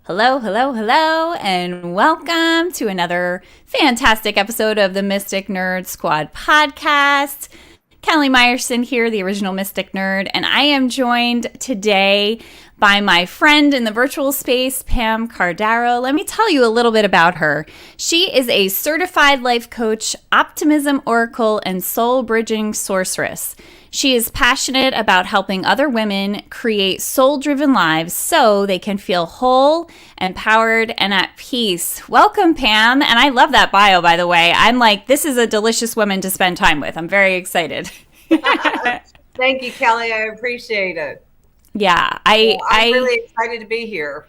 Hello, hello, hello, and welcome to another fantastic episode of the Mystic Nerd Squad podcast. Kelly Meyerson here, the original Mystic Nerd, and I am joined today by my friend in the virtual space, Pam Cardaro. Let me tell you a little bit about her. She is a certified life coach, Optimism Oracle, and Soul-Bridging Sorceress. She is passionate about helping other women create soul-driven lives so they can feel whole, empowered, and at peace. Welcome, Pam. And I love that bio, by the way. I'm like, this is a delicious woman to spend time with. I'm very excited. Thank you, Kelly. I appreciate it. Yeah, I'm really excited to be here.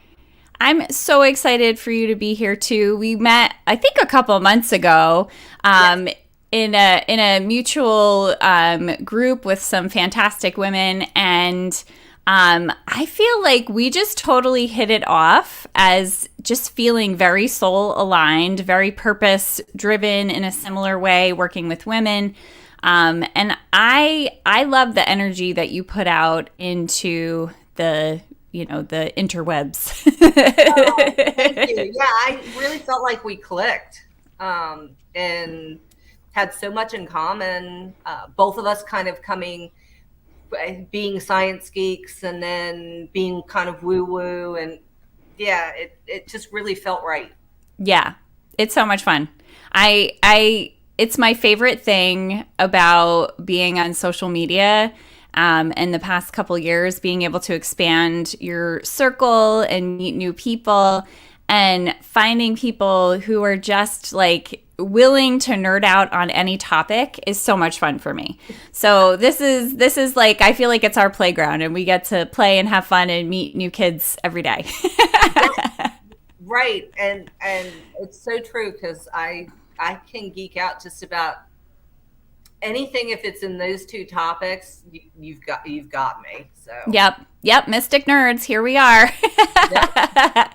I'm so excited for you to be here too. We met, I think, a couple of months ago. Yes. In a mutual group with some fantastic women, and I feel like we just totally hit it off as just feeling very soul aligned, very purpose driven in a similar way, working with women. And I love the energy that you put out into the interwebs. Oh, thank you. Yeah, I really felt like we clicked and had so much in common. Both of us kind of being science geeks and then being kind of woo-woo. And yeah, it just really felt right. Yeah, it's so much fun. It's my favorite thing about being on social media. In the past couple years, being able to expand your circle and meet new people and finding people who are just like willing to nerd out on any topic is so much fun for me. So this is like, I feel like it's our playground and we get to play and have fun and meet new kids every day. Right. And it's so true because I can geek out just about anything. If it's in those two topics, you've got me. So Yep, Mystic Nerds, here we are. Yep.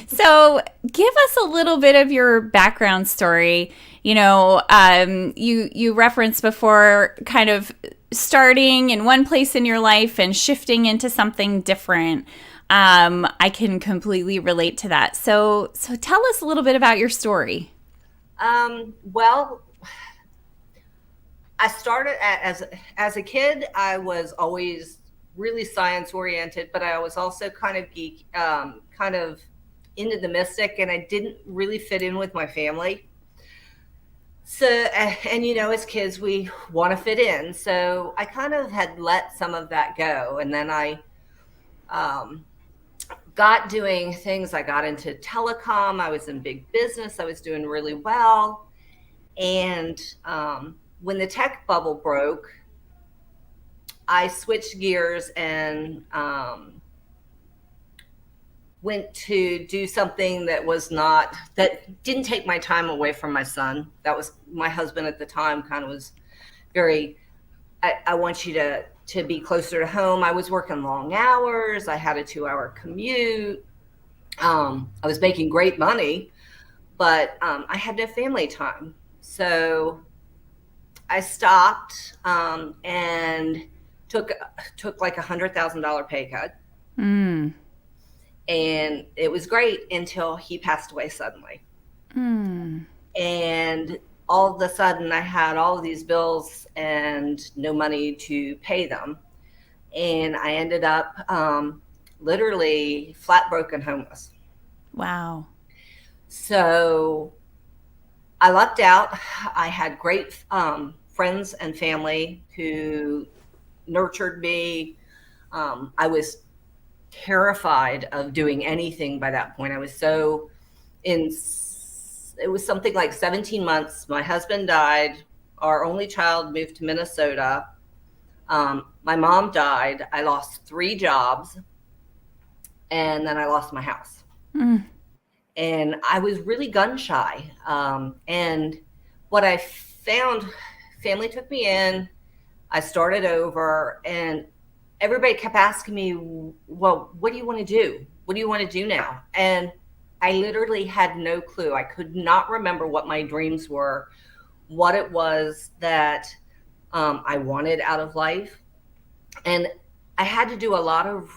So give us a little bit of your background story. You referenced before kind of starting in one place in your life and shifting into something different. I can completely relate to that. So tell us a little bit about your story. Well, I started as a kid. I was always really science oriented, but I was also kind of geek, kind of into the mystic, and I didn't really fit in with my family. So, and as kids, we want to fit in. So I kind of had let some of that go, and then I got doing things. I got into telecom. I was in big business. I was doing really well, and when the tech bubble broke, I switched gears and went to do something that didn't take my time away from my son. That was my husband at the time, kind of was very, I want you to be closer to home. I was working long hours. I had a 2-hour commute. I was making great money, but I had no family time. So I stopped and took like $100,000 pay cut. And it was great until he passed away suddenly. And all of a sudden I had all of these bills and no money to pay them. And I ended up literally flat broke and homeless. Wow. So I lucked out. I had great friends and family who nurtured me. I was terrified of doing anything by that point. I was it was something like 17 months. My husband died. Our only child moved to Minnesota. My mom died. I lost 3 jobs. And then I lost my house. And I was really gun shy. And what I found, family took me in. I started over, and everybody kept asking me, well, what do you want to do? What do you want to do now? And I literally had no clue. I could not remember what my dreams were, what it was that I wanted out of life. And I had to do a lot of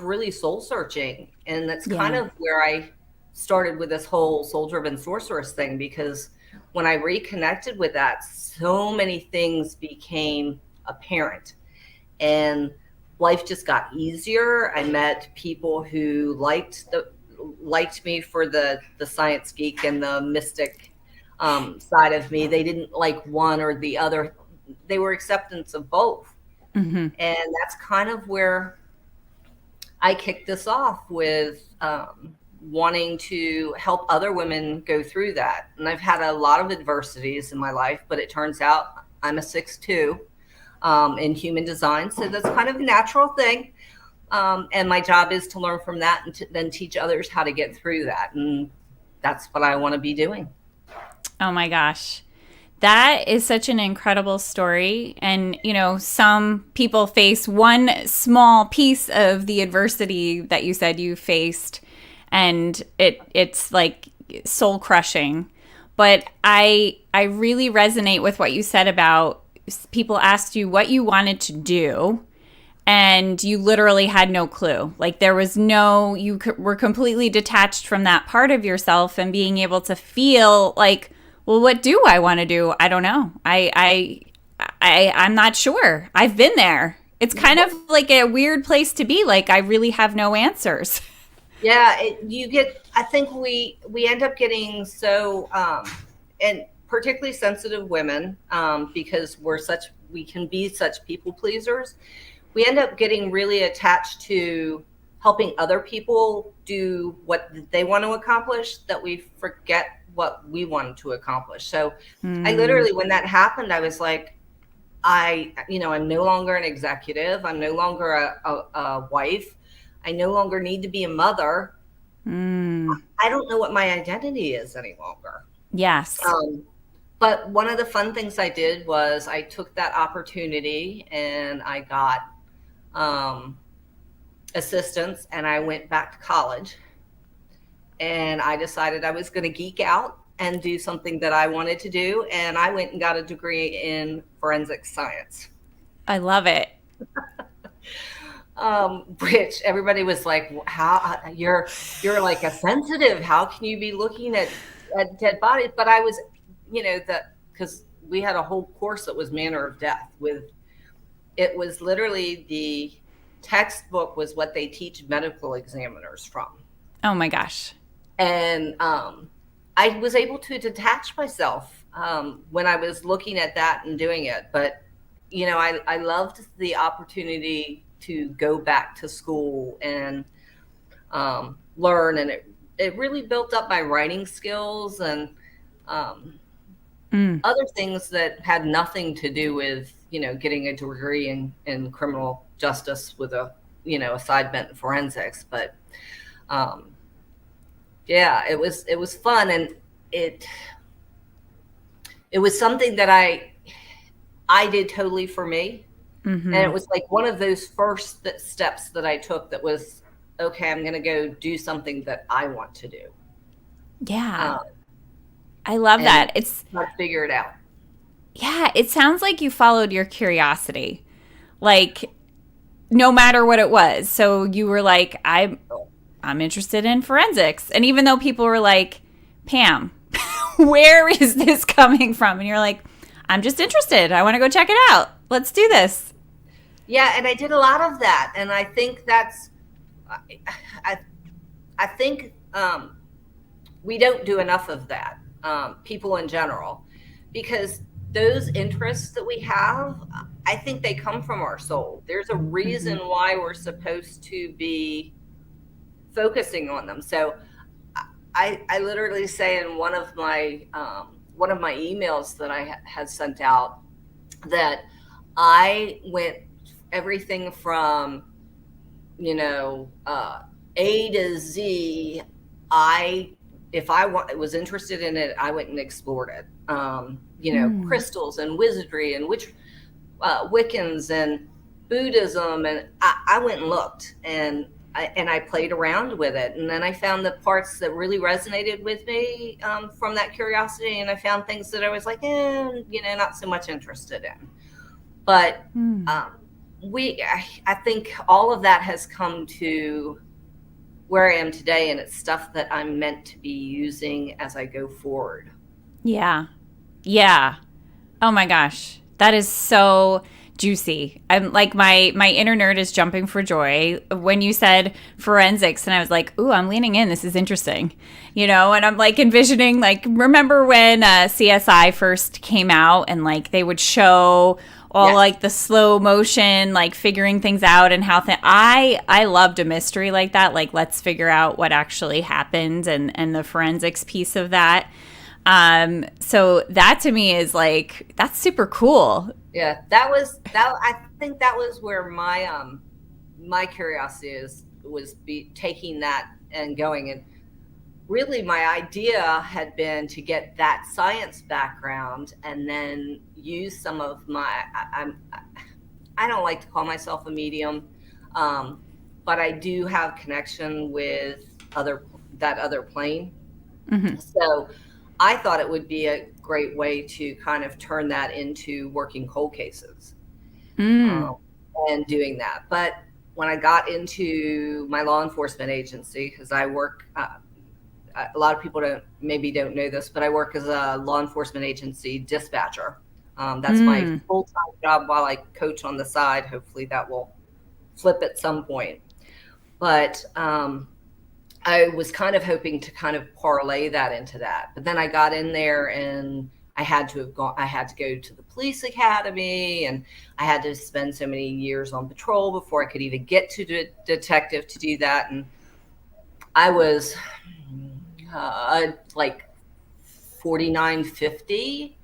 really soul searching And that's kind Yeah. of where I started with this whole soul-driven sorceress thing, because when I reconnected with that, so many things became apparent, and life just got easier. I met people who liked me for the science geek and the mystic side of me. They didn't like one or the other. They were acceptance of both. Mm-hmm. And that's kind of where I kicked this off with wanting to help other women go through that. And I've had a lot of adversities in my life, but it turns out I'm a 6'2" in human design. So that's kind of a natural thing. And my job is to learn from that and to then teach others how to get through that. And that's what I want to be doing. Oh my gosh. That is such an incredible story. And, you know, some people face one small piece of the adversity that you said you faced, and it's like soul crushing. But I really resonate with what you said about people asked you what you wanted to do, and you literally had no clue. Like there was no, were completely detached from that part of yourself, and being able to feel like, well, what do I want to do? I don't know. I'm not sure. I've been there. It's kind of like a weird place to be. Like I really have no answers. Yeah, I think we end up getting so, and particularly sensitive women, because we can be such people pleasers. We end up getting really attached to helping other people do what they want to accomplish, that we forget what we wanted to accomplish. So I literally, when that happened, I was like, I'm no longer an executive. I'm no longer a wife. I no longer need to be a mother. I don't know what my identity is any longer. Yes. But one of the fun things I did was I took that opportunity and I got assistance, and I went back to college, and I decided I was going to geek out and do something that I wanted to do. And I went and got a degree in forensic science. I love it. Which everybody was like, how you're like a sensitive, how can you be looking at dead bodies? But I was, because we had a whole course that was manner of death. It was literally the textbook was what they teach medical examiners from. Oh my gosh. And I was able to detach myself when I was looking at that and doing it. But, I loved the opportunity to go back to school and learn. And it really built up my writing skills and other things that had nothing to do with, getting a degree in criminal justice with a side bent in forensics. But yeah, it was fun, and it was something that I did totally for me. And it was like one of those first steps that I took that was, okay, I'm going to go do something that I want to do. Yeah. I love that. It's figure it out. Yeah, it sounds like you followed your curiosity. Like no matter what it was. So you were like, I'm interested in forensics. And even though people were like, Pam, where is this coming from? And you're like, I'm just interested. I want to go check it out. Let's do this. Yeah, and I did a lot of that. And I think I think we don't do enough of that, people in general, because those interests that we have, I think they come from our soul. There's a reason why we're supposed to be focusing on them. So I literally say in one of my emails that I had sent out that I went everything from, A to Z. If I was interested in it, I went and explored it. Crystals and wizardry and Wiccans and Buddhism, and I went and looked and I played around with it, and then I found the parts that really resonated with me from that curiosity, and I found things that I was like, not so much interested in. But I think all of that has come to where I am today, and it's stuff that I'm meant to be using as I go forward. Yeah. Yeah. Oh my gosh. That is so juicy. I'm like my inner nerd is jumping for joy when you said forensics, and I was like, "Ooh, I'm leaning in. This is interesting." And I'm like envisioning, like, remember when CSI first came out, and like they would show all like the slow motion, like figuring things out, and how I loved a mystery like that. Like, let's figure out what actually happened, and the forensics piece of that. So that to me is like, that's super cool. Yeah, that. I think that was where my curiosity was taking that and going. And really, my idea had been to get that science background and then use some of I don't like to call myself a medium, but I do have connection with that other plane. Mm-hmm. So I thought it would be a great way to kind of turn that into working cold cases, and doing that. But when I got into my law enforcement agency, because I work, a lot of people don't know this, but I work as a law enforcement agency dispatcher. That's my full-time job while I coach on the side. Hopefully that will flip at some point. But I was kind of hoping to kind of parlay that into that. But then I got in there and I had to go to the police academy, and I had to spend so many years on patrol before I could even get to the detective to do that. And I was like 49, 50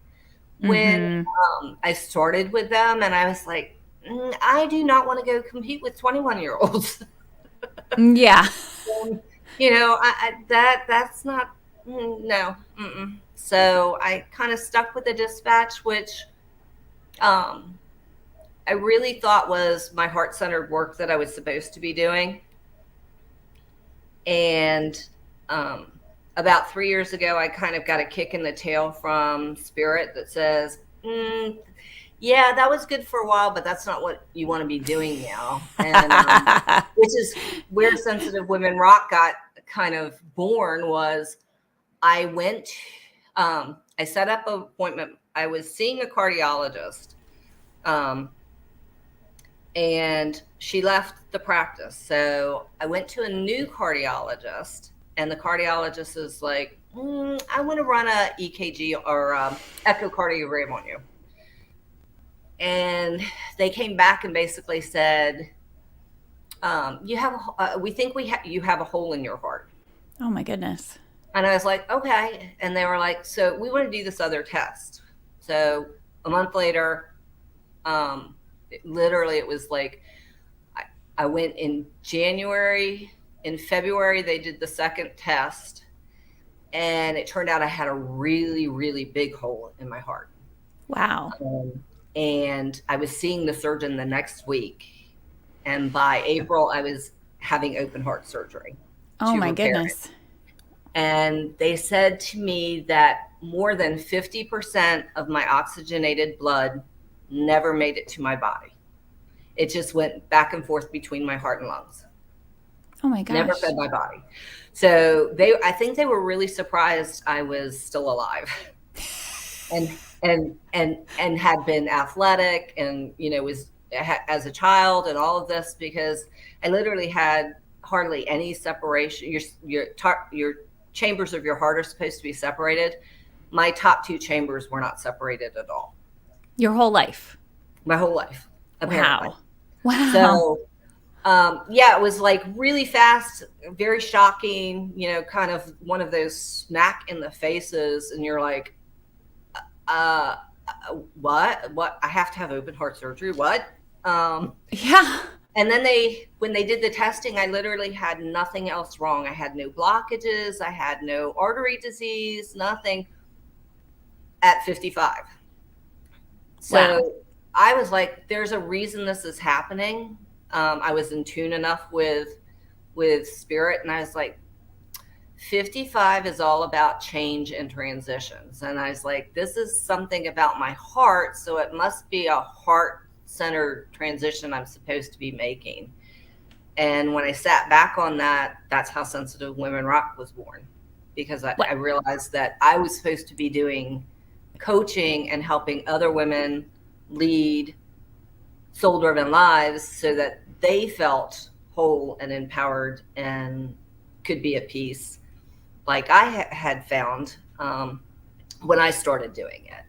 when I started with them. And I was like, I do not want to go compete with 21-year-olds. Yeah. That's not, no. Mm-mm. So I kind of stuck with the dispatch, which I really thought was my heart-centered work that I was supposed to be doing. And about 3 years ago, I kind of got a kick in the tail from Spirit that says, yeah, that was good for a while, but that's not what you want to be doing now. And which is where Sensitive Women Rock got kind of born. Was I went, I set up an appointment. I was seeing a cardiologist, and she left the practice. So I went to a new cardiologist, and the cardiologist is like, I want to run a EKG or echocardiogram on you. And they came back and basically said, we think you have a hole in your heart. Oh my goodness. And I was like, okay. And they were like, so we want to do this other test. So a month later, it was like, I went in January. In February, they did the second test, and it turned out I had a really, really big hole in my heart. Wow. And I was seeing the surgeon the next week. And by April, I was having open heart surgery. Oh my goodness. And they said to me that more than 50% of my oxygenated blood never made it to my body. It just went back and forth between my heart and lungs. Oh my gosh. Never fed my body. So I think they were really surprised I was still alive. and had been athletic, and was as a child, and all of this, because I literally had hardly any separation. Your chambers of your heart are supposed to be separated. My top two chambers were not separated at all. Your whole life? My whole life, apparently. Wow. So it was like really fast, very shocking, kind of one of those smack in the faces, and you're like, what? I have to have open heart surgery? What? Yeah. And then when they did the testing, I literally had nothing else wrong. I had no blockages. I had no artery disease, nothing at 55. So wow. I was like, there's a reason this is happening. I was in tune enough with Spirit, and I was like, 55 is all about change and transitions. And I was like, this is something about my heart, so it must be a heart-centered transition I'm supposed to be making. And when I sat back on that, that's how Sensitive Women Rock was born, because I realized that I was supposed to be doing coaching and helping other women lead soul-driven lives so that they felt whole and empowered and could be at peace, like I had found when I started doing it.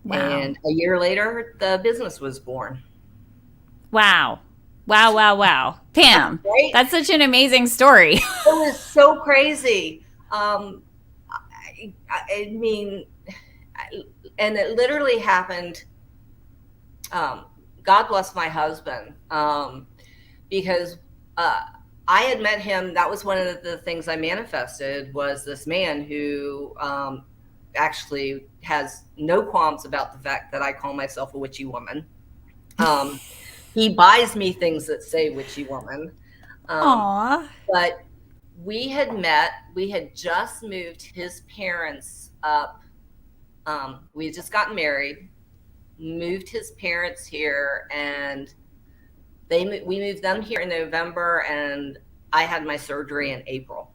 Wow. And a year later, the business was born. Wow. Pam, Right? That's such an amazing story. It was so crazy. I mean, and it literally happened. God bless my husband, because I had met him. That was one of the things I manifested, was this man who actually has no qualms about the fact that I call myself a witchy woman. He buys me things that say witchy woman. Aww. But we had met, we had just moved his parents up. We had just gotten married, moved his parents here, and we moved them here in November, and I had my surgery in April.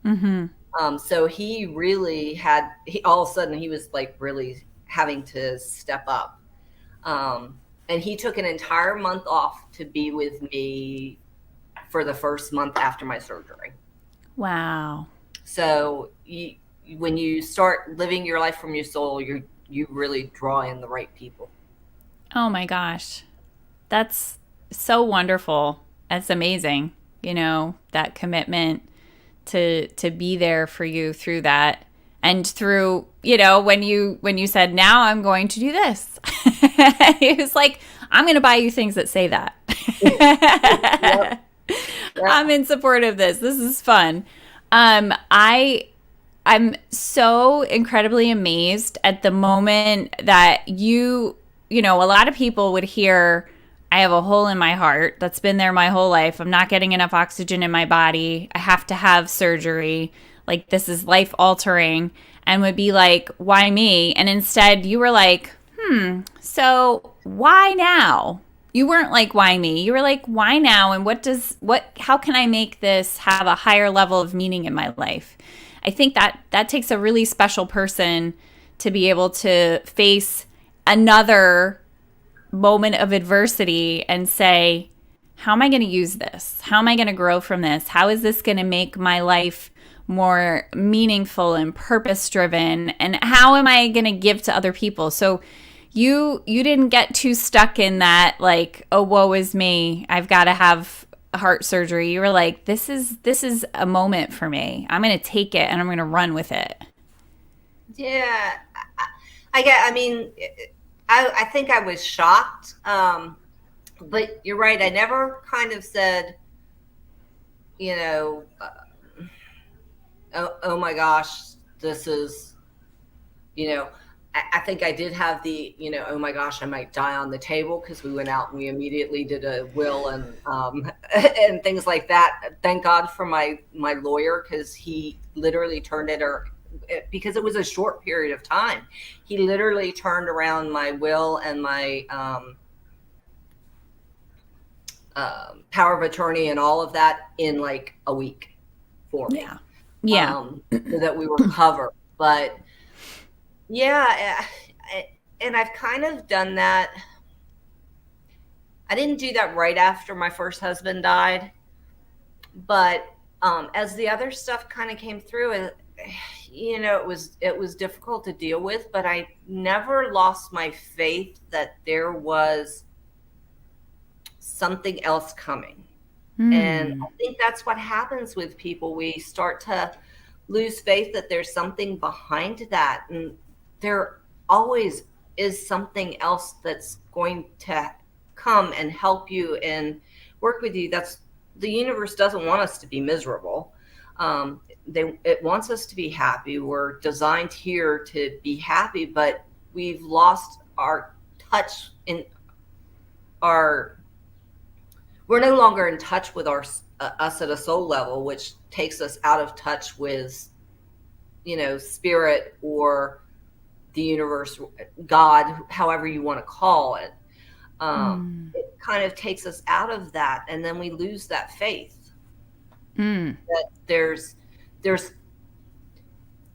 Mm-hmm. So he really all of a sudden he was like really having to step up. And he took an entire month off to be with me for the first month after my surgery. Wow. So when you start living your life from your soul, you really draw in the right people. Oh my gosh. That's so wonderful. That's amazing. That commitment to be there for you through that. And through, when you said, now I'm going to do this, it was like, I'm going to buy you things that say that. Yep. I'm in support of this. This is fun. I'm so incredibly amazed at the moment that a lot of people would hear, I have a hole in my heart that's been there my whole life. I'm not getting enough oxygen in my body. I have to have surgery. Like, this is life altering, and would be like, why me? And instead you were like, so why now? You weren't like, why me? You were like, why now? And how can I make this have a higher level of meaning in my life? I think that takes a really special person to be able to face another moment of adversity and say, how am I going to use this? How am I going to grow from this? How is this going to make my life more meaningful and purpose-driven? And how am I going to give to other people? So you didn't get too stuck in that, like, oh, woe is me, I've got to have heart surgery. You were like, this is a moment for me. I'm going to take it and I'm going to run with it. Yeah. I think I was shocked. But you're right. I never kind of said, oh my gosh, this is, I think I did have the, oh my gosh, I might die on the table, because we went out and we immediately did a will and and things like that. Thank God for my lawyer, because he literally turned it, because it was a short period of time. He literally turned around my will and my power of attorney and all of that in like a week for me. Yeah. So that we were covered. But yeah, and I've kind of done that. I didn't do that right after my first husband died, but as the other stuff kind of came through, it was difficult to deal with, but I never lost my faith that there was something else coming. And I think that's what happens with people. We start to lose faith that there's something behind that, and there always is something else that's going to come and help you and work with you. The universe doesn't want us to be miserable. It wants us to be happy. We're designed here to be happy, but we've lost our touch we're no longer in touch with us at a soul level, which takes us out of touch with, spirit or the universe, God, however you want to call it. It kind of takes us out of that, and then we lose that faith Mm. that there's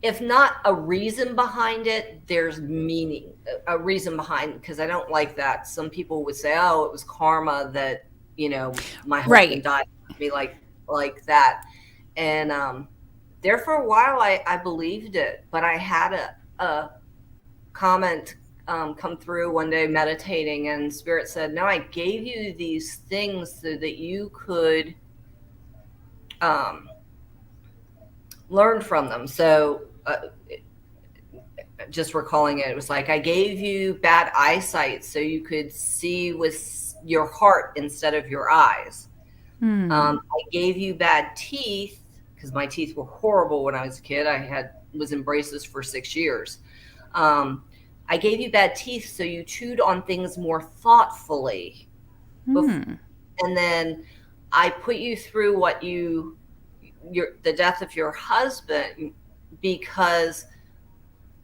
if not a reason behind it, there's meaning, a reason behind, because I don't like that. Some people would say, oh, it was karma that, my husband Right. died me like that. And there for a while, I believed it, but I had a comment come through one day meditating, and Spirit said, no, I gave you these things so that you could learn from them. So just recalling it, it was like, I gave you bad eyesight so you could see with your heart instead of your eyes. I gave you bad teeth because my teeth were horrible when I was a kid. I was in braces for 6 years. I gave you bad teeth so you chewed on things more thoughtfully. And then I put you through the death of your husband because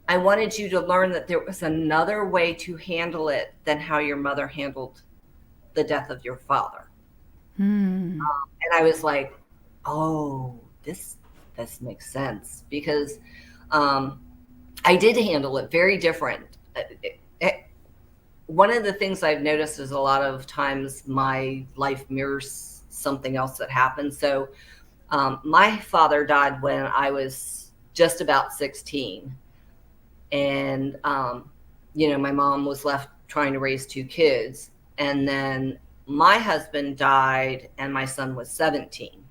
I wanted you to learn that there was another way to handle it than how your mother handled the death of your father. And I was like, oh, this makes sense, because I did handle it very different. One of the things I've noticed is a lot of times my life mirrors something else that happened. So my father died when I was just about 16. And, my mom was left trying to raise 2 kids. And then my husband died and my son was 17.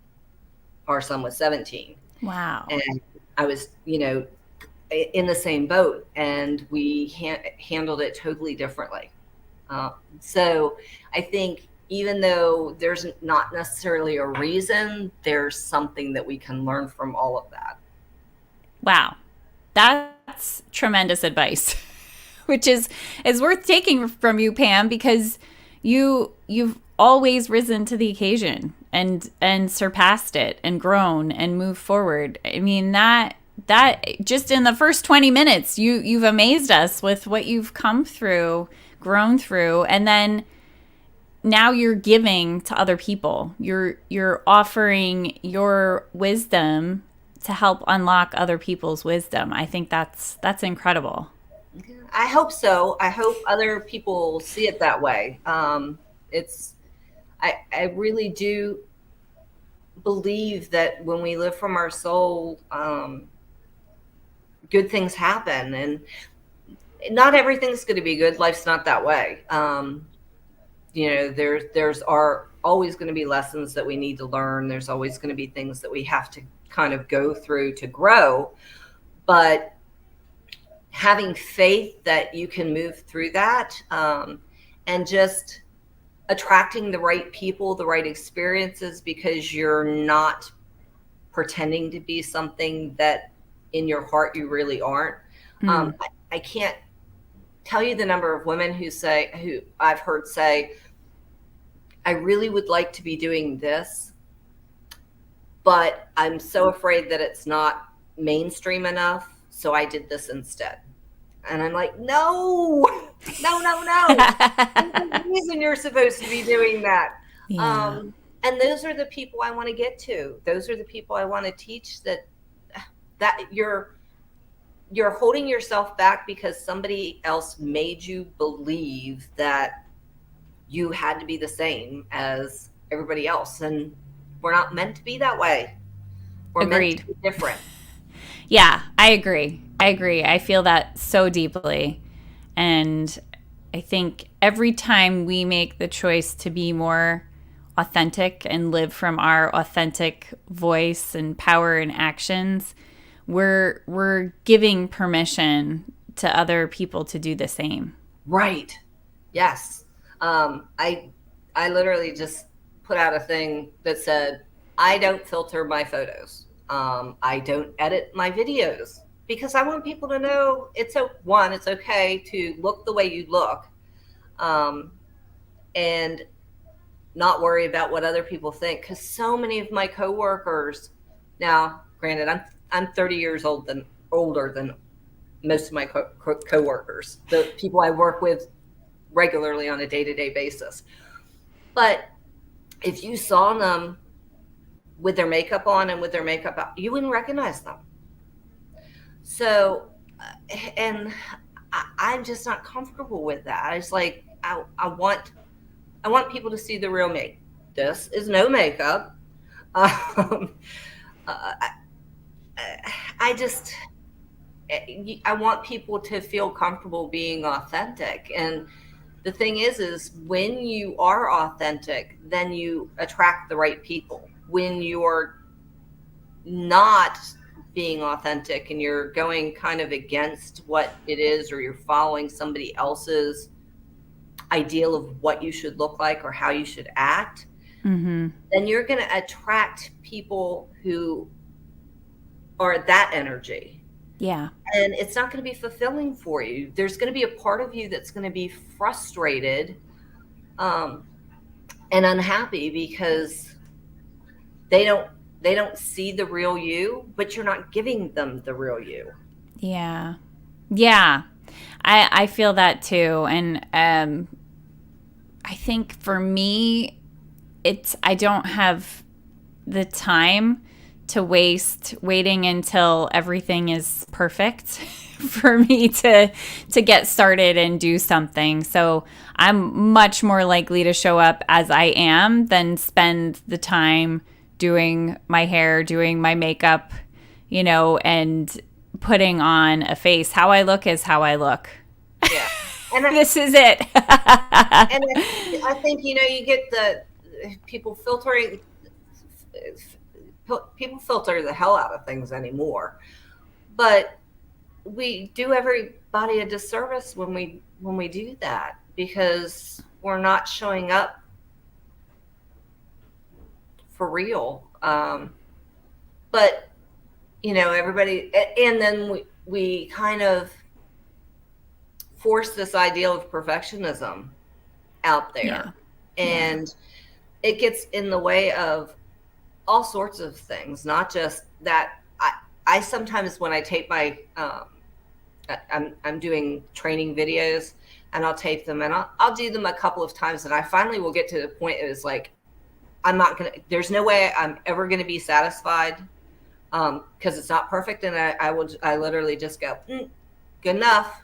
Our son was 17. Wow. And I was, in the same boat, and we handled it totally differently. So I think even though there's not necessarily a reason, there's something that we can learn from all of that. Wow. That's tremendous advice, which is worth taking from you, Pam, because you've always risen to the occasion and surpassed it and grown and moved forward. I mean, that just in the first 20 minutes, you've amazed us with what you've come through, grown through, and then now you're giving to other people. You're offering your wisdom to help unlock other people's wisdom. I think that's incredible. I hope so. I hope other people see it that way. I really do believe that when we live from our soul, good things happen, and not everything's going to be good. Life's not that way. There's always going to be lessons that we need to learn. There's always going to be things that we have to kind of go through to grow, but having faith that you can move through that, and just attracting the right people, the right experiences, because you're not pretending to be something that in your heart you really aren't. I can't tell you the number of women who I've heard say, I really would like to be doing this, but I'm so afraid that it's not mainstream enough, so I did this instead. And I'm like, no. There's a reason you're supposed to be doing that. Yeah. And those are the people I want to get to. Those are the people I want to teach that you're holding yourself back because somebody else made you believe that you had to be the same as everybody else. And we're not meant to be that way. We're Agreed. meant to be different. Yeah, I agree. I feel that so deeply. And I think every time we make the choice to be more authentic and live from our authentic voice and power and actions, we're giving permission to other people to do the same. Right. Yes. I literally just put out a thing that said, I don't filter my photos. I don't edit my videos, because I want people to know it's okay to look the way you look, and not worry about what other people think. Because so many of my coworkers, now, granted, I'm 30 years older than most of my coworkers, the people I work with regularly on a day-to-day basis. But if you saw them with their makeup on and with their makeup out, you wouldn't recognize them. So, and I'm just not comfortable with that. I just like, I want people to see the real me. This is no makeup. Um, I just, I want people to feel comfortable being authentic. And the thing is when you are authentic, then you attract the right people. When you're not being authentic and you're going kind of against what it is, or you're following somebody else's ideal of what you should look like or how you should act, then you're going to attract people who are that energy. Yeah. And it's not going to be fulfilling for you. There's going to be a part of you that's going to be frustrated and unhappy because they don't see the real you, but you're not giving them the real you. Yeah. Yeah. I feel that too. And I think for me, I don't have the time to waste waiting until everything is perfect for me to get started and do something. So I'm much more likely to show up as I am than spend the time doing my hair, doing my makeup, and putting on a face. How I look is how I look. Yeah. And this is it. And I think, you get the people filtering. People filter the hell out of things anymore, but we do everybody a disservice when we do that, because we're not showing up for real. But everybody, and then we kind of force this ideal of perfectionism out there. Yeah. And it gets in the way of all sorts of things, not just that. I sometimes, when I tape my, I'm doing training videos, and I'll tape them, and I'll do them a couple of times, and I finally will get to the point it was like, there's no way I'm ever going to be satisfied, because it's not perfect. And I literally just go, good enough.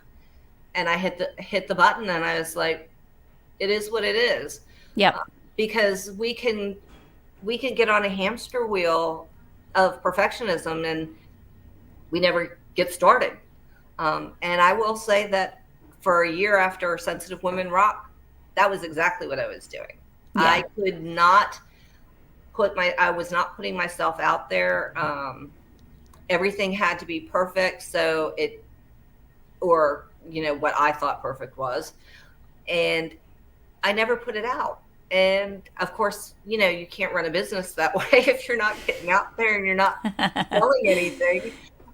And I hit the button, and I was like, it is what it is. Yep. Because we can get on a hamster wheel of perfectionism, and we never get started. And I will say that for a year after Sensitive Women Rock, that was exactly what I was doing. Yeah. I could not I was not putting myself out there. Everything had to be perfect. So what I thought perfect was, and I never put it out. And of course, you can't run a business that way if you're not getting out there and you're not selling anything,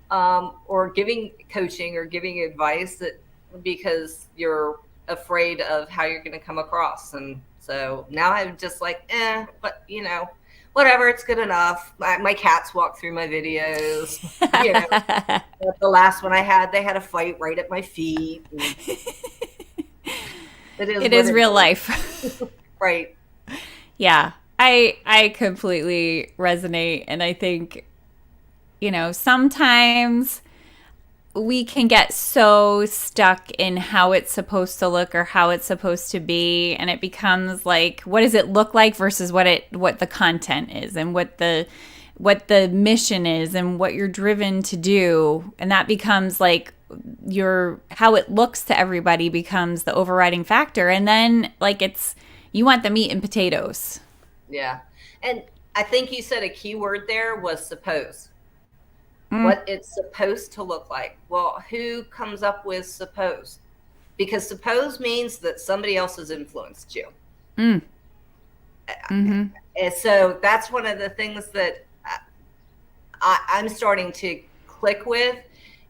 or giving coaching or giving advice, because you're afraid of how you're going to come across. And so now I'm just like, but whatever, it's good enough. My cats walk through my videos. The last one I had, they had a fight right at my feet. It is real life. Right. Yeah, I completely resonate. And I think, sometimes we can get so stuck in how it's supposed to look or how it's supposed to be. And it becomes like, what does it look like versus what the content is, and what the mission is, and what you're driven to do. And that becomes like how it looks to everybody becomes the overriding factor. And then you want the meat and potatoes. Yeah. And I think you said a key word there was suppose. What it's supposed to look like. Well, who comes up with suppose? Because suppose means that somebody else has influenced you. And so that's one of the things that I'm starting to click with,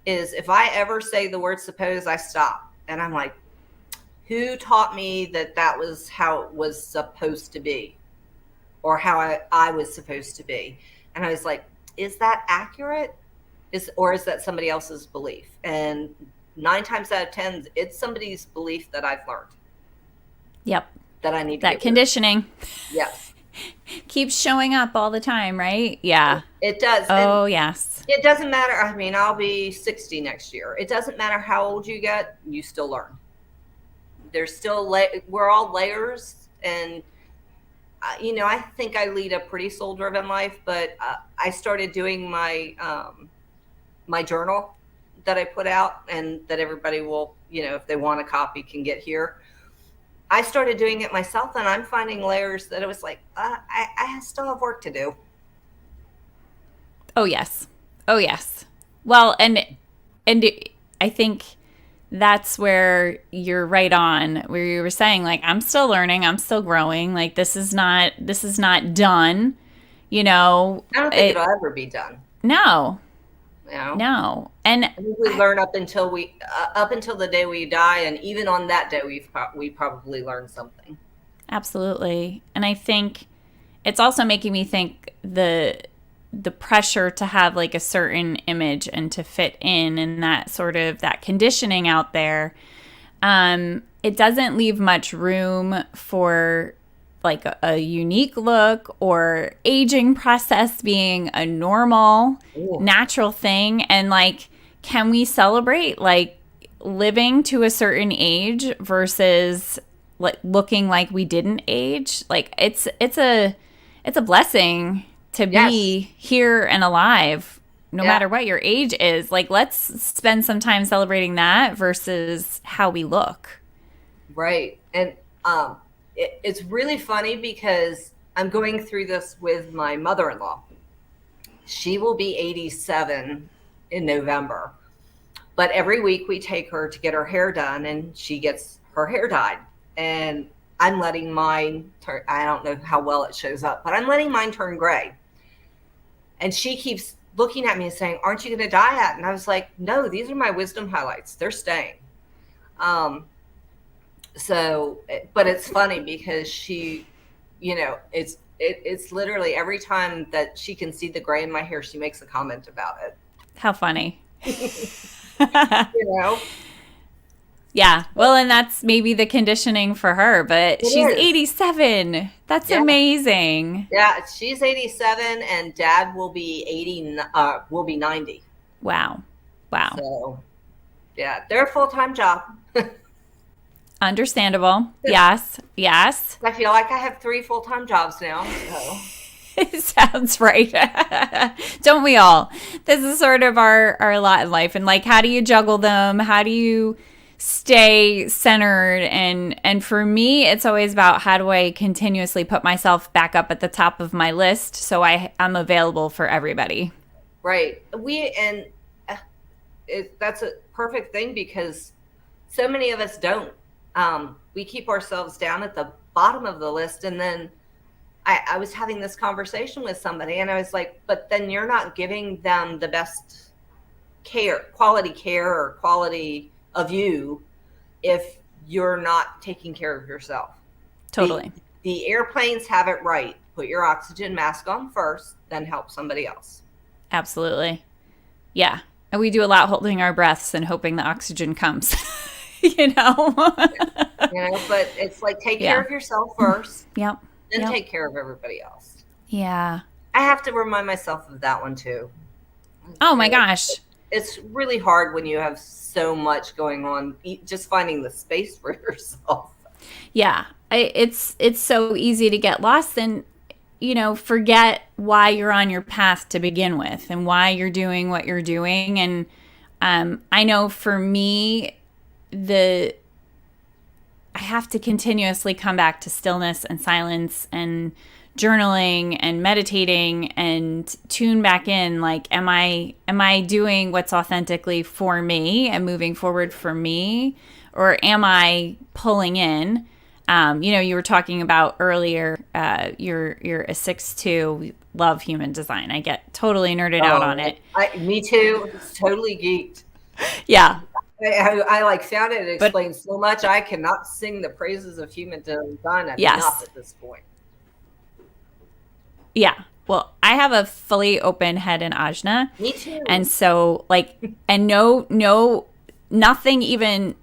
is if I ever say the word suppose, I stop. And I'm like, who taught me that was how it was supposed to be, or how I was supposed to be? And I was like, is that accurate? Or is that somebody else's belief? And 9 times out of 10, it's somebody's belief that I've learned. Yep. that I need to That get conditioning Yes. keeps showing up all the time, right? Yeah. It does. Oh, And yes. it doesn't matter. I mean, I'll be 60 next year. It doesn't matter how old you get, you still learn. There's still, we're all layers. And, I think I lead a pretty soul-driven life, but I started doing my journal that I put out and that everybody will, if they want a copy, can get here. I started doing it myself, and I'm finding layers that it was like, I still have work to do. Oh, yes. Oh, yes. Well, and I think that's where you're right on, where you were saying, like, I'm still learning, I'm still growing. Like, this is not done. I don't think it'll ever be done. No. No. No. And I think we learn up until the day we die, and even on that day, we probably learn something. Absolutely. And I think it's also making me think the pressure to have like a certain image and to fit in, and that sort of that conditioning out there, it doesn't leave much room for like a unique look or aging process being a normal, natural thing. And like, can we celebrate like living to a certain age versus like looking like we didn't age? Like it's a blessing to be here and alive, no matter what your age is. Like, let's spend some time celebrating that versus how we look. Right. And it's really funny because I'm going through this with my mother-in-law. She will be 87 in November, but every week we take her to get her hair done, and she gets her hair dyed. And I'm letting mine turn, I don't know how well it shows up, but I'm letting mine turn gray. And she keeps looking at me and saying, aren't you going to dye that? And I was like, no, these are my wisdom highlights. They're staying. So, but it's funny because she, it's literally every time that she can see the gray in my hair, she makes a comment about it. How funny. Yeah. Well, and that's maybe the conditioning for her, but she's 87. That's amazing. Yeah. She's 87 and Dad will be 90. Wow. Wow. So yeah, they're a full-time job. Understandable. Yes. Yes. I feel like I have 3 full-time jobs now. So. It sounds right. Don't we all? This is sort of our lot in life. And like, how do you juggle them? How do you stay centered? And for me, it's always about how do I continuously put myself back up at the top of my list so I'm available for everybody. Right. That's a perfect thing because so many of us don't. We keep ourselves down at the bottom of the list. And then I was having this conversation with somebody and I was like, but then you're not giving them the best care or quality of you if you're not taking care of yourself. Totally. The airplanes have it right. Put your oxygen mask on first, then help somebody else. Absolutely. Yeah. And we do a lot holding our breaths and hoping the oxygen comes. But it's like take care of yourself first. Yep. Then take care of everybody else. Yeah. I have to remind myself of that one too. Oh my gosh. It's really hard when you have so much going on, just finding the space for yourself. Yeah. It's so easy to get lost and, forget why you're on your path to begin with and why you're doing what you're doing. And I know for me, I have to continuously come back to stillness and silence and journaling and meditating and tune back in. Like, am I doing what's authentically for me and moving forward for me? Or am I pulling in? You were talking about earlier, you're a 6'2", we love human design. I get totally nerded out on it. Me too. It's totally geeked. Yeah. I found it. It explains so much. I cannot sing the praises of human design enough at this point. Yeah. Well, I have a fully open head in Ajna. Me too. And so and no nothing even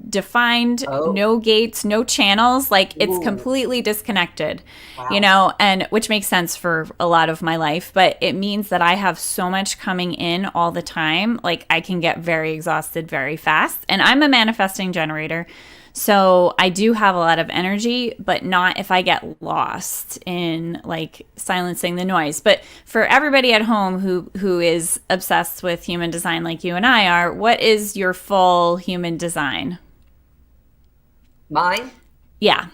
defined, Oh, no gates, no channels. Like it's ooh, completely disconnected, wow. and which makes sense for a lot of my life. But it means that I have so much coming in all the time. Like I can get very exhausted very fast. And I'm a manifesting generator. So I do have a lot of energy, but not if I get lost in like silencing the noise. But for everybody at home who is obsessed with human design like you and I are, what is your full human design? Mine? Yeah.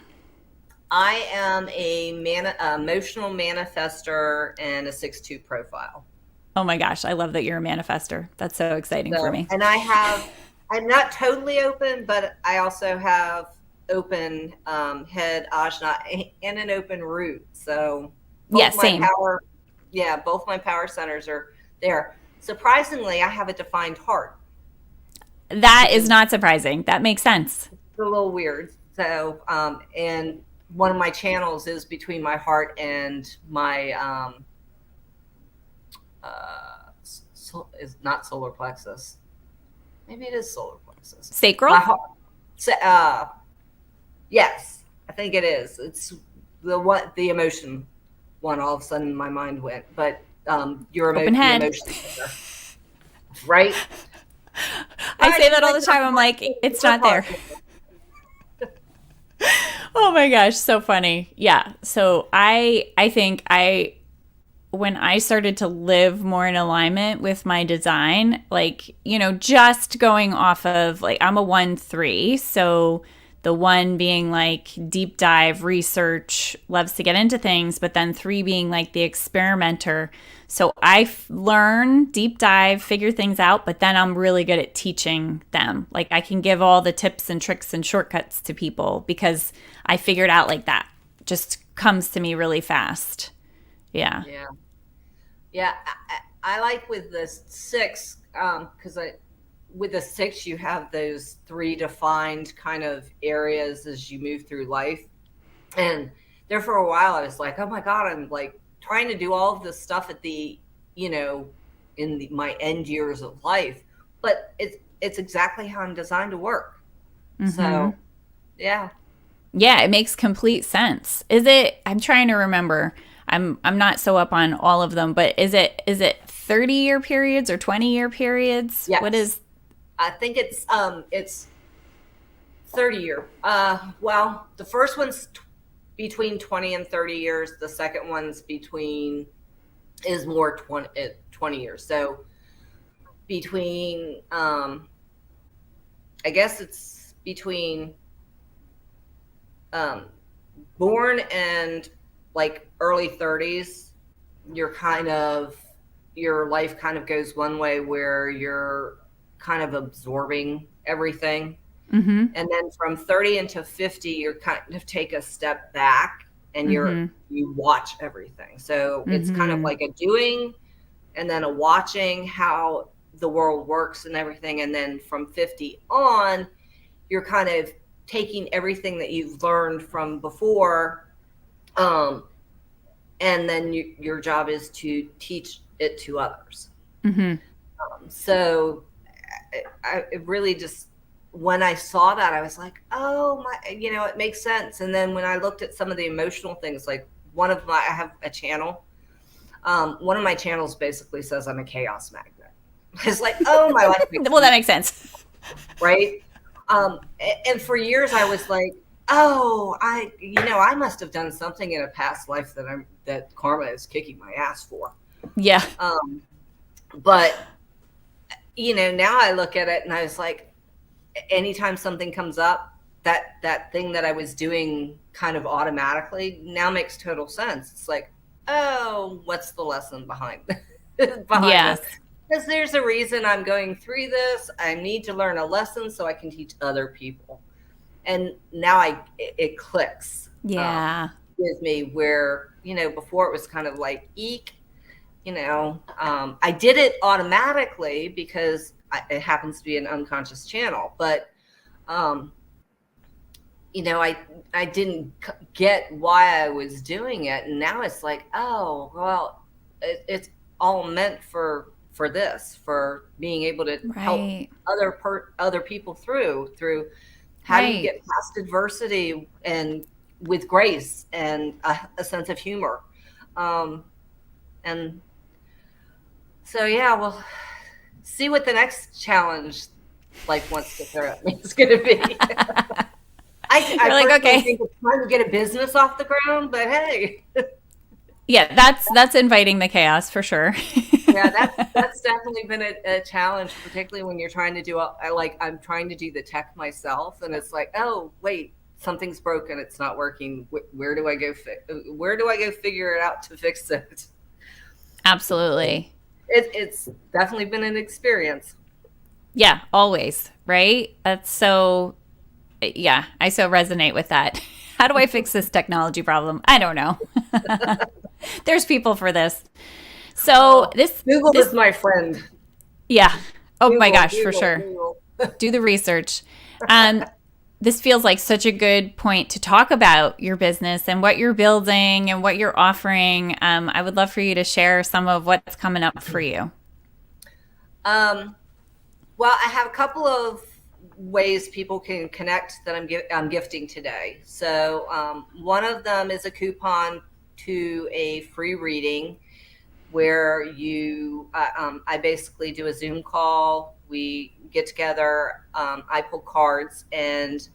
I am a emotional manifester and a 6-2 profile. Oh my gosh, I love that you're a manifester. That's so exciting for So, me. and I'm not totally open, but I also have open head, ajna, and an open root. So Yeah, both my same. power, yeah, both my power centers are there. Surprisingly, I have a defined heart, That which is is not surprising. That makes sense. a little weird. So, and one of my channels is between my heart and my is not solar plexus. Maybe it is solar plexus. My Sacral? heart. Yes, I think it is. It's the emotion one. All of a sudden, my mind went, but Open the head. emotion center, right? All I right, say you that all might the talk time. I'm more like, it's your not there. part. Oh my gosh, so funny. Yeah. So I think I when I started to live more in alignment with my design, like, just going off of like I'm a 1-3, so the one being like deep dive research, loves to get into things, but then 3 being like the experimenter. So learn, deep dive, figure things out, but then I'm really good at teaching them. Like I can give all the tips and tricks and shortcuts to people because I figured out like that. Just comes to me really fast. Yeah. Yeah, yeah. I like with the 6 because I with the 6 you have those 3 defined kind of areas as you move through life. And there for a while, I was like, oh my God, I'm like trying to do all of this stuff at you know, my end years of life. But it's exactly how I'm designed to work. Mm-hmm. So yeah. Yeah, it makes complete sense. Is it? I'm trying to remember. I'm not so up on all of them, but is it 30-year periods or 20-year periods? What Yes. is? I think it's 30 year. Well, the first one's between 20 and 30 years. The second one's between is more 20 years. So between I guess it's between um, born and like early 30s, you're kind of your life kind of goes one way where you're kind of absorbing everything. Mm-hmm. And then from 30 into 50, you're kind of take a step back and Mm-hmm. you watch everything. So it's kind of Mm-hmm. like a doing and then a watching how the world works and everything. And then from 50 on, you're kind of taking everything that you've learned from before, um, and then your job is to teach it to others. Mm-hmm. So it really just when I saw that, I was like, oh my, it makes sense. And then when I looked at some of the emotional things, like I have a channel. One of my channels basically says I'm a chaos magnet. It's like, oh, my life makes Well, that sense, makes sense. right? And for years I was like, oh, I must have done something in a past life that karma is kicking my ass for. Yeah. Um, but now I look at it and I was like, anytime something comes up, that thing that I was doing kind of automatically now makes total sense. It's like, oh, what's the lesson behind behind this? Yes. Because there's a reason I'm going through this. I need to learn a lesson so I can teach other people. And now it clicks Yeah. with me where before it was kind of like eek. I did it automatically because it happens to be an unconscious channel, but um, I didn't get why I was doing it, and now it's like, oh well, it's all meant for for this, for being able to help Right. other people through how do you Right. get past adversity and with grace and a sense of humor. And so, yeah, we'll see what the next challenge life wants to throw at me is going to be. I You're like, personally okay. think it's trying to get a business off the ground, but hey. Yeah, that's inviting the chaos for sure. Yeah, that's definitely been a challenge, particularly when you're trying to do I'm trying to do the tech myself, and it's like, oh wait, something's broken, it's not working. Where do I go? Where do I go figure it out to fix it? Absolutely. It's definitely been an experience. Yeah, always, right? That's so, yeah, I so resonate with that. How do I fix this technology problem? I don't know. There's people for this. So Oh, Google is my friend. yeah. Oh my Google, gosh, for Google, sure. Google. Do the research. Um, this feels like such a good point to talk about your business and what you're building and what you're offering. I would love for you to share some of what's coming up for you. Um, well, I have a couple of ways people can connect that I'm gifting today. So one of them is a coupon to a free reading where I basically do a Zoom call. We get together. I pull cards, and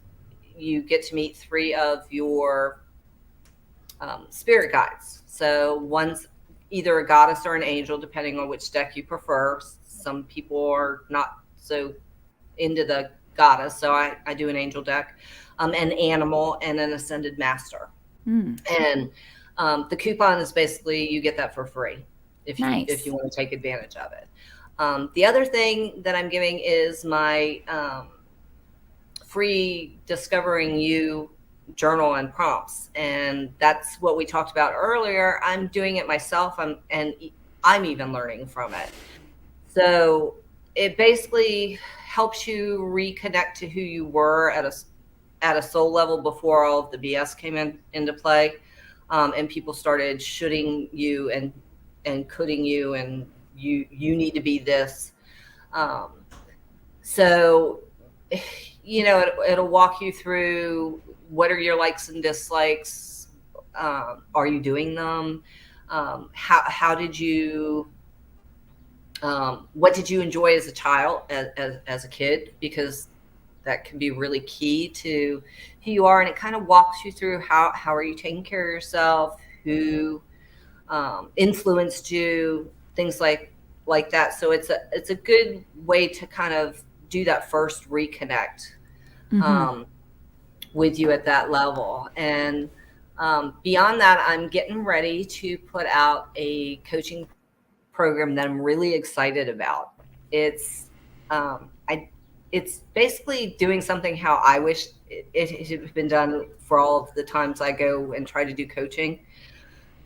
you get to meet three of your spirit guides. So one's either a goddess or an angel, depending on which deck you prefer. Some people are not so into the goddess, so I do an angel deck, an animal, and an ascended master. Mm, And the coupon is basically you get that for free if you nice. want to take advantage of it. The other thing that I'm giving is my free Discovering You journal and prompts, and that's what we talked about earlier. I'm doing it myself, and I'm even learning from it. So it basically helps you reconnect to who you were at a soul level before all of the BS came into play, and people started shooting you and coulding you, and you need to be this. Um, so it'll walk you through what are your likes and dislikes. Are you doing them? How did you what did you enjoy as a child, as a kid? Because that can be really key to who you are, and it kind of walks you through how are you taking care of yourself, who influenced you, things like that. So it's a good way to kind of do that first reconnect Mm-hmm. um, with you at that level. And beyond that, I'm getting ready to put out a coaching program that I'm really excited about. It's it's basically doing something how I wish it had been done for all of the times I go and try to do coaching.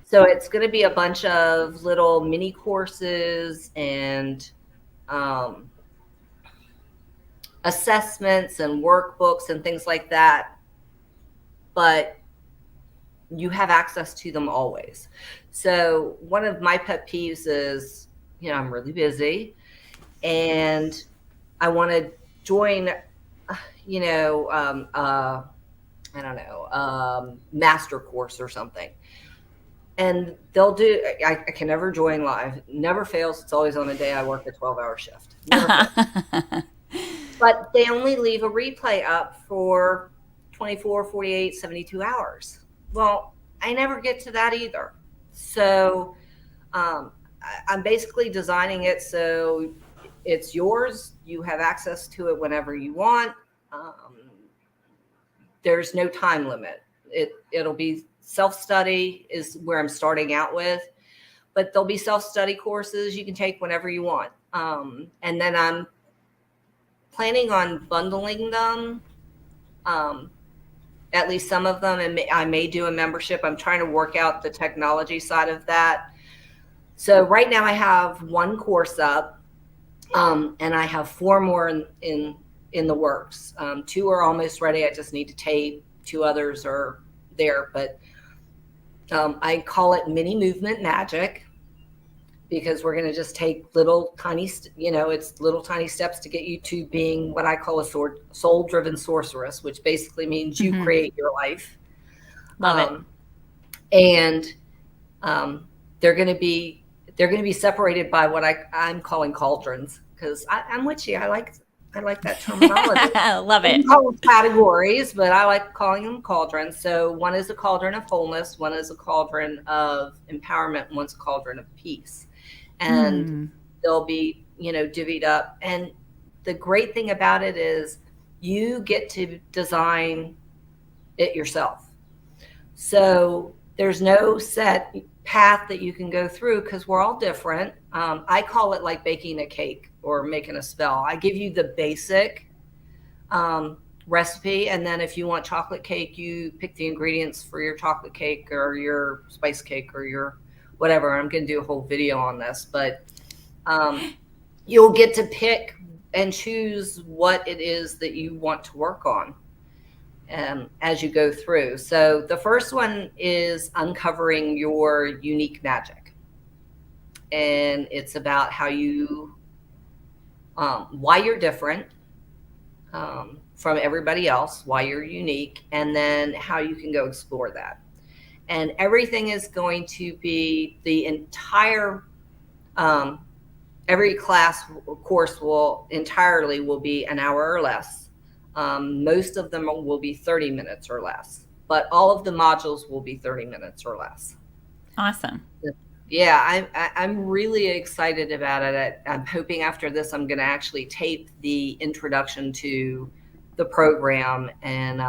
So it's going to be a bunch of little mini courses and um, assessments and workbooks and things like that. But you have access to them always. So one of my pet peeves is, I'm really busy and I want to join, I don't know, master course or something. And I can never join live. Never fails. It's always on a day I work a 12-hour shift. Never fails. But they only leave a replay up for 24, 48, 72 hours. Well, I never get to that either. So I'm basically designing it so it's yours. You have access to it whenever you want. There's no time limit. It'll be self-study is where I'm starting out with, but there'll be self-study courses you can take whenever you want. And then I'm planning on bundling them, at least some of them, and I may do a membership. I'm trying to work out the technology side of that. So right now I have one course up, and I have four more in the works. Two are almost ready. I just need to tape. Two others are there, but I call it Mini Movement Magic because we're going to just take little tiny, it's little tiny steps to get you to being what I call a soul-driven sorceress, which basically means you create your life. Love it. And they're going to be separated by what I'm calling cauldrons, because I'm with you. I like that terminology. Love it. We call them categories, but I like calling them cauldrons. So one is a cauldron of wholeness, one is a cauldron of empowerment, and one's a cauldron of peace. And they'll be, divvied up. And the great thing about it is you get to design it yourself. So there's no set path that you can go through, because we're all different. I call it like baking a cake or making a spell. I give you the basic recipe, and then if you want chocolate cake, you pick the ingredients for your chocolate cake or your spice cake or your whatever. I'm going to do a whole video on this, but you'll get to pick and choose what it is that you want to work on as you go through. So the first one is uncovering your unique magic. And it's about how you, why you're different from everybody else, why you're unique, and then how you can go explore that. And everything is going to be the entire, every course will be an hour or less. Most of them will be 30 minutes or less, but all of the modules will be 30 minutes or less. Awesome. Yeah, I'm really excited about it. I'm hoping after this, I'm going to actually tape the introduction to the program and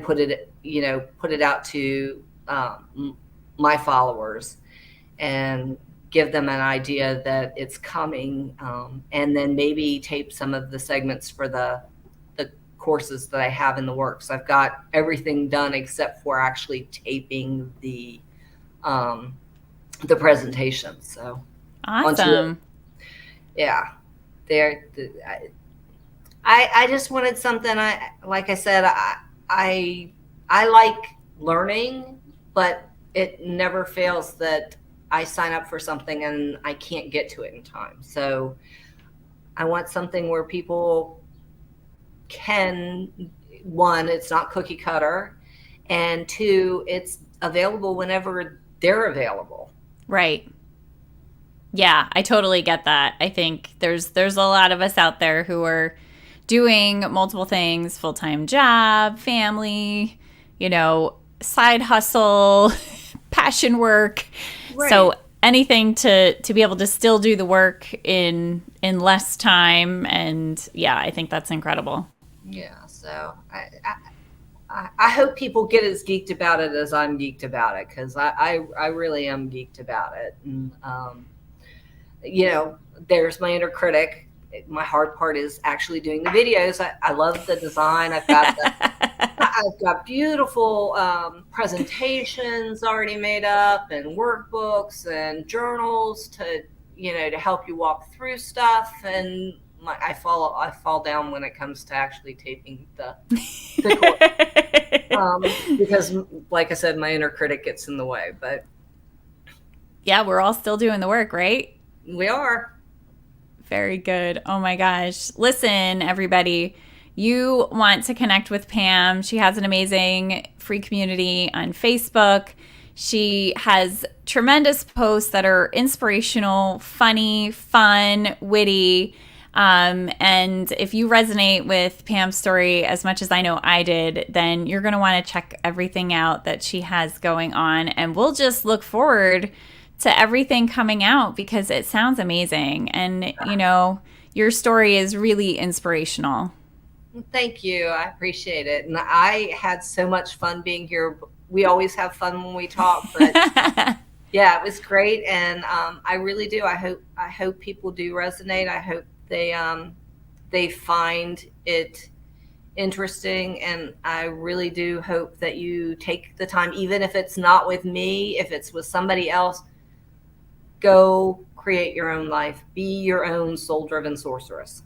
put it out to my followers and give them an idea that it's coming, and then maybe tape some of the segments for the courses that I have in the works. I've got everything done except for actually taping the presentation. So awesome. Yeah, I just wanted something. Like I said, I like learning, but it never fails that I sign up for something and I can't get to it in time. So I want something where people can, one, it's not cookie cutter, and two, it's available whenever they're available. Right. Yeah, I totally get that. I think there's a lot of us out there who are doing multiple things, full-time job, family, side hustle, passion work. Right. So anything to be able to still do the work in less time. And yeah, I think that's incredible. Yeah. So I hope people get as geeked about it as I'm geeked about it, because I really am geeked about it. And, there's my inner critic. My hard part is actually doing the videos. I love the design. I've got beautiful presentations already made up, and workbooks and journals to help you walk through stuff. And I fall down when it comes to actually taping the course, because, like I said, my inner critic gets in the way. But yeah, we're all still doing the work, right? We are. Very good. Oh my gosh. Listen, everybody, you want to connect with Pam. She has an amazing free community on Facebook. She has tremendous posts that are inspirational, funny, fun, witty. And if you resonate with Pam's story as much as I know I did, then you're going to want to check everything out that she has going on. And we'll just look forward to everything coming out, because it sounds amazing. And, your story is really inspirational. Thank you. I appreciate it. And I had so much fun being here. We always have fun when we talk, but yeah, it was great. And I really do. I hope people do resonate. I hope they find it interesting. And I really do hope that you take the time, even if it's not with me, if it's with somebody else, go create your own life. Be your own soul-driven sorceress.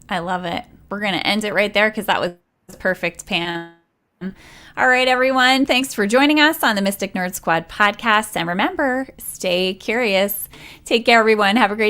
I love it. We're going to end it right there, because that was perfect, Pam. All right, everyone. Thanks for joining us on the Mystic Nerd Squad podcast. And remember, stay curious. Take care, everyone. Have a great